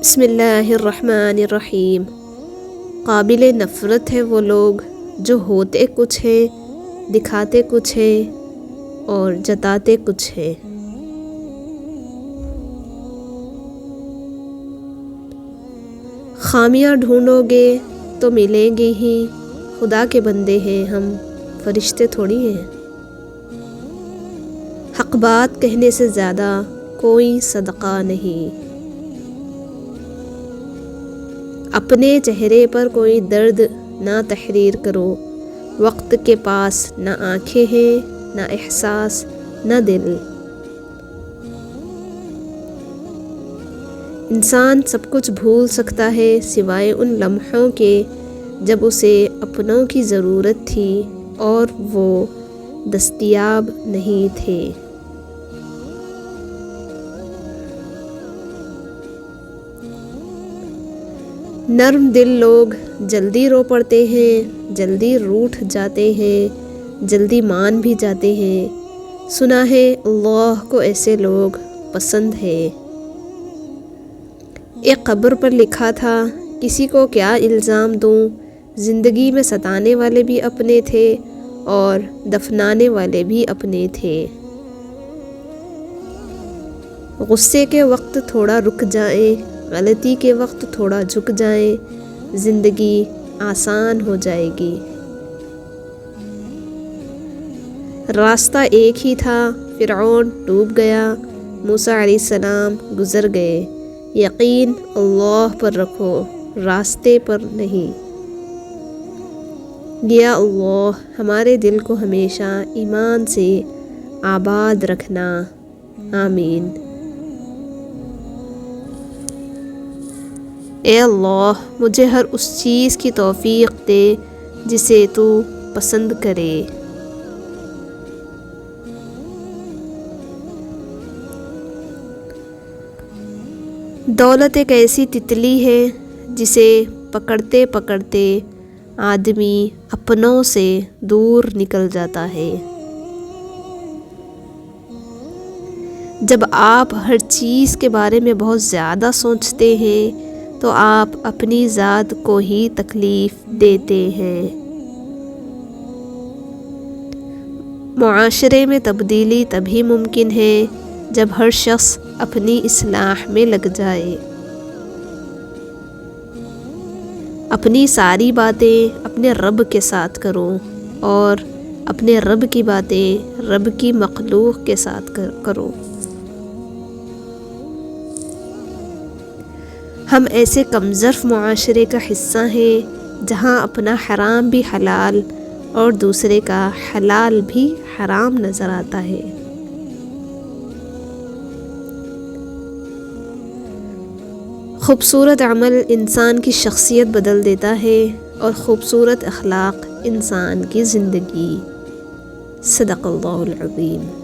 بسم اللہ الرحمن الرحیم۔ قابل نفرت ہے وہ لوگ جو ہوتے کچھ ہیں، دکھاتے کچھ ہیں اور جتاتے کچھ ہیں۔ خامیاں ڈھونڈو گے تو ملیں گے ہی، خدا کے بندے ہیں ہم، فرشتے تھوڑی ہیں۔ حق بات کہنے سے زیادہ کوئی صدقہ نہیں۔ اپنے چہرے پر کوئی درد نہ تحریر کرو، وقت کے پاس نہ آنکھیں ہیں، نہ احساس، نہ دل۔ انسان سب کچھ بھول سکتا ہے سوائے ان لمحوں کے جب اسے اپنوں کی ضرورت تھی اور وہ دستیاب نہیں تھے۔ نرم دل لوگ جلدی رو پڑتے ہیں، جلدی روٹھ جاتے ہیں، جلدی مان بھی جاتے ہیں۔ سنا ہے اللہ کو ایسے لوگ پسند ہے۔ ایک قبر پر لکھا تھا، کسی کو کیا الزام دوں، زندگی میں ستانے والے بھی اپنے تھے اور دفنانے والے بھی اپنے تھے۔ غصے کے وقت تھوڑا رک جائیں، غلطی کے وقت تھوڑا جھک جائیں، زندگی آسان ہو جائے گی۔ راستہ ایک ہی تھا، فرعون ڈوب گیا، موسیٰ علیہ السلام گزر گئے۔ یقین اللہ پر رکھو، راستے پر نہیں۔ یا اللہ ہمارے دل کو ہمیشہ ایمان سے آباد رکھنا، آمین۔ اے اللہ مجھے ہر اس چیز کی توفیق دے جسے تو پسند کرے۔ دولت ایک ایسی تتلی ہے جسے پکڑتے پکڑتے آدمی اپنوں سے دور نکل جاتا ہے۔ جب آپ ہر چیز کے بارے میں بہت زیادہ سوچتے ہیں تو آپ اپنی ذات کو ہی تکلیف دیتے ہیں۔ معاشرے میں تبدیلی تبھی ممکن ہے جب ہر شخص اپنی اصلاح میں لگ جائے۔ اپنی ساری باتیں اپنے رب کے ساتھ کرو اور اپنے رب کی باتیں رب کی مخلوق کے ساتھ کرو۔ ہم ایسے کمظرف معاشرے کا حصہ ہیں جہاں اپنا حرام بھی حلال اور دوسرے کا حلال بھی حرام نظر آتا ہے۔ خوبصورت عمل انسان کی شخصیت بدل دیتا ہے اور خوبصورت اخلاق انسان کی زندگی۔ صدق اللہ العظیم۔